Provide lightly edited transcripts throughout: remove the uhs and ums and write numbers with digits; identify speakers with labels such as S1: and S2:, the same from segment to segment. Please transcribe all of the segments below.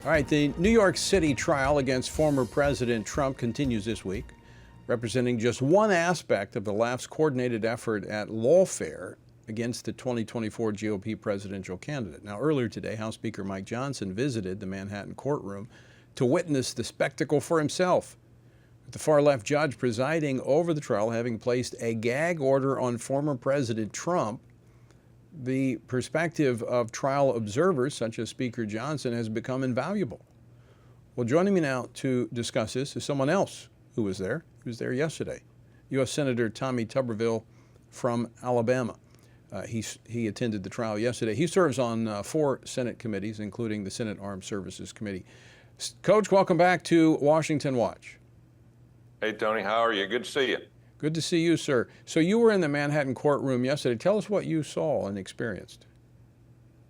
S1: All right, the New York City trial against former President Trump continues this week, representing just one aspect of the left's coordinated effort at lawfare against the 2024 GOP presidential candidate. Now, earlier today, House Speaker Mike Johnson visited the Manhattan courtroom to witness the spectacle for himself, with the far-left judge presiding over the trial having placed a gag order on former President Trump. The perspective of trial observers, such as Speaker Johnson, has become invaluable. Well, joining me now to discuss this is someone else who was there. He was there yesterday, U.S. Senator Tommy Tuberville from Alabama. He attended the trial yesterday. He serves on 4 Senate committees, including the Senate Armed Services Committee. Coach, welcome back to Washington Watch.
S2: Hey, Tony, how are you? Good to see you.
S1: Good to see you, sir. So you were in the Manhattan courtroom yesterday. Tell us what you saw and experienced.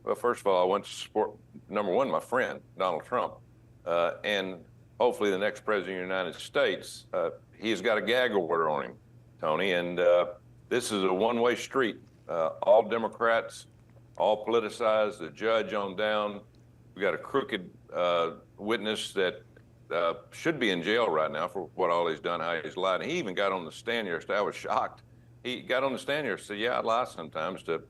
S2: Well, first of all, I went to support, number one, my friend, Donald Trump. And hopefully the next president of the United States, he's got a gag order on him, Tony. And this is a one-way street. All Democrats, all politicized, the judge on down. We got a crooked witness that should be in jail right now for what all he's done, how he's lied. And he even got on the stand yesterday. I was shocked. He got on the stand here and said, yeah, I lie sometimes to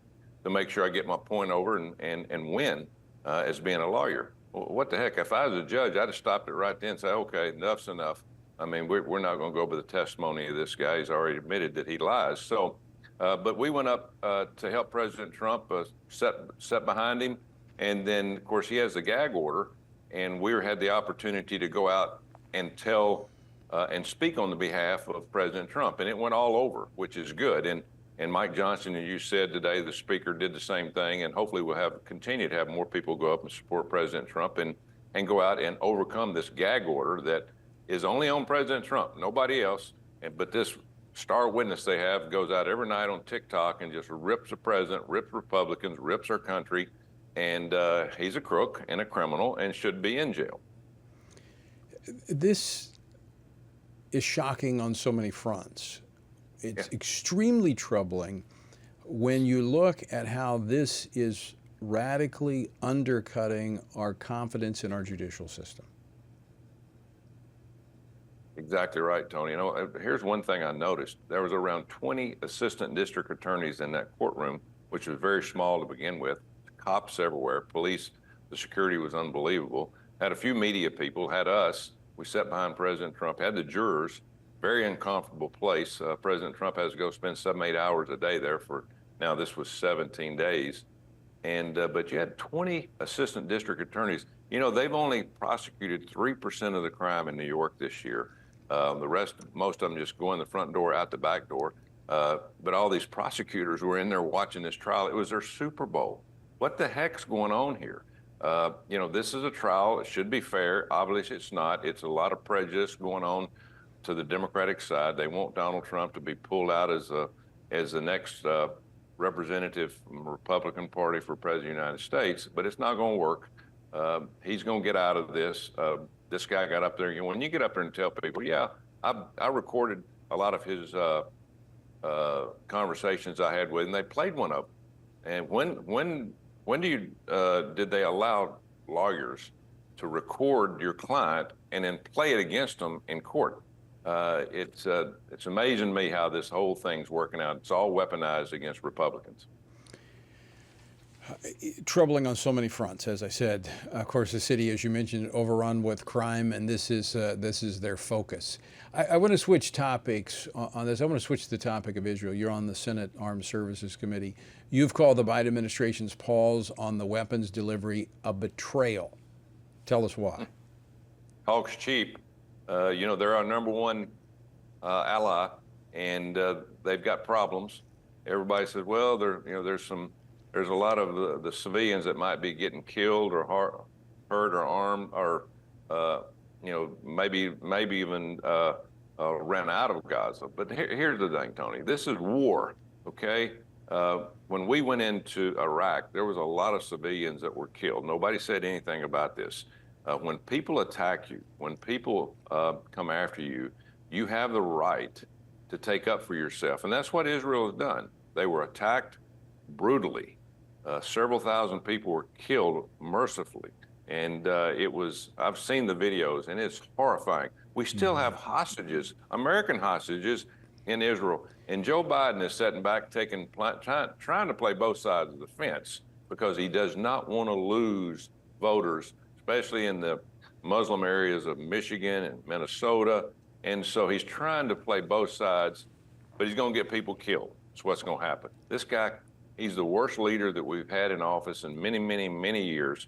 S2: make sure I get my point over and win as being a lawyer. Well, what the heck? If I was a judge, I'd have stopped it right then and say, okay, enough's enough. I mean, we're not going to go by the testimony of this guy. He's already admitted that he lies. So, but we went up to help President Trump, set behind him. And then, of course, he has the gag order. And we had the opportunity to go out and tell and speak on the behalf of President Trump. And it went all over, which is good. And Mike Johnson, as you said today, the speaker did the same thing. And hopefully we'll continue to have more people go up and support President Trump and go out and overcome this gag order that is only on President Trump, nobody else. But this star witness they have goes out every night on TikTok and just rips the president, rips Republicans, rips our country. And he's a crook and a criminal and should be in jail.
S1: This is shocking on so many fronts. It's extremely troubling when you look at how this is radically undercutting our confidence in our judicial system.
S2: Exactly right, Tony. You know, here's one thing I noticed. There was around 20 assistant district attorneys in that courtroom, which was very small to begin with. Cops everywhere, police, the security was unbelievable. Had a few media people, had us. We sat behind President Trump, had the jurors, very uncomfortable place. President Trump has to go spend 7-8 hours a day there for, now this was 17 days. And, but you had 20 assistant district attorneys. You know, they've only prosecuted 3% of the crime in New York this year. The rest, most of them just go in the front door, out the back door. But all these prosecutors were in there watching this trial. It was their Super Bowl. What the heck's going on here? You know, this is a trial. It should be fair. Obviously, it's not. It's a lot of prejudice going on to the Democratic side. They want Donald Trump to be pulled out as the next representative from the Republican Party for President of the United States, but it's not going to work. He's going to get out of this. This guy got up there. You know, when you get up there and tell people, yeah, I recorded a lot of his conversations I had with him. They played one of them. And when did they allow lawyers to record your client and then play it against them in court? It's amazing to me how this whole thing's working out. It's all weaponized against Republicans.
S1: Troubling on so many fronts, as I said. Of course, the city, as you mentioned, overrun with crime, and this is their focus. I want to switch topics on this. I want to switch to the topic of Israel. You're on the Senate Armed Services Committee. You've called the Biden administration's pause on the weapons delivery a betrayal. Tell us why.
S2: Talk's cheap. You know, they're our number one ally, and they've got problems. Everybody says, well, there's a lot of the civilians that might be getting killed or hurt or armed or, you know, maybe even ran out of Gaza. But here's the thing, Tony. This is war, okay? When we went into Iraq, there was a lot of civilians that were killed. Nobody said anything about this. When people attack you, when people come after you, you have the right to take up for yourself. And that's what Israel has done. They were attacked brutally. Several thousand people were killed mercifully. And I've seen the videos, and it's horrifying. We still have hostages, American hostages in Israel. And Joe Biden is sitting back, trying to play both sides of the fence because he does not want to lose voters, especially in the Muslim areas of Michigan and Minnesota. And so he's trying to play both sides, but he's going to get people killed. That's what's going to happen. This guy, he's the worst leader that we've had in office in many, many, many years.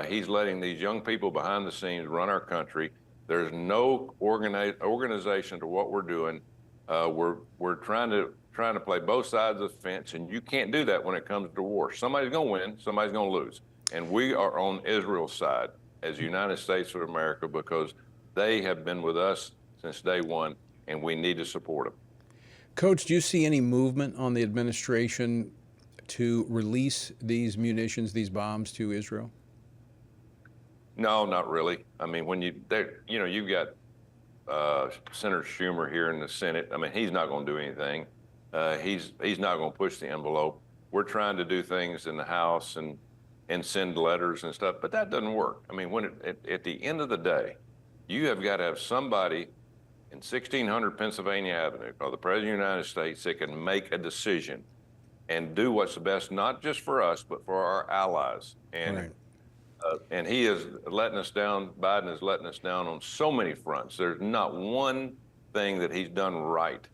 S2: He's letting these young people behind the scenes run our country. There's no organization to what we're doing. We're trying to play both sides of the fence, and you can't do that when it comes to war. Somebody's going to win, somebody's going to lose. And we are on Israel's side as the United States of America because they have been with us since day one, and we need to support them.
S1: Coach, do you see any movement on the administration to release these munitions, these bombs to Israel?
S2: No, not really. I mean, you've got Senator Schumer here in the Senate. I mean, he's not going to do anything. He's not going to push the envelope. We're trying to do things in the House and send letters and stuff, but that doesn't work. I mean, at the end of the day, you have got to have somebody in 1600 Pennsylvania Avenue, or the President of the United States, that can make a decision and do what's the best, not just for us, but for our allies. And
S1: Right.
S2: And he is letting us down. Biden is letting us down on so many fronts. There's not one thing that he's done right,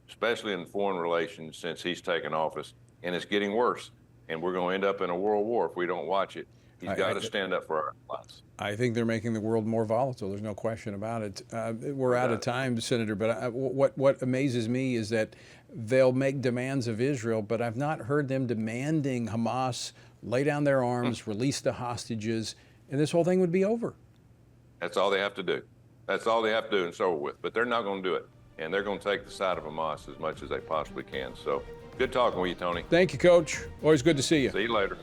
S2: especially in foreign relations, since he's taken office. And it's getting worse. And we're going to end up in a world war if we don't watch it. He's got to stand up for our allies.
S1: I think they're making the world more volatile. There's no question about it. We're out of time, Senator, but what amazes me is that they'll make demands of Israel, but I've not heard them demanding Hamas lay down their arms, release the hostages, and this whole thing would be over.
S2: That's all they have to do. That's all they have to do, and it's over with. But they're not going to do it. And they're going to take the side of Hamas as much as they possibly can. So good talking with you, Tony.
S1: Thank you, Coach. Always good to see you.
S2: See you later.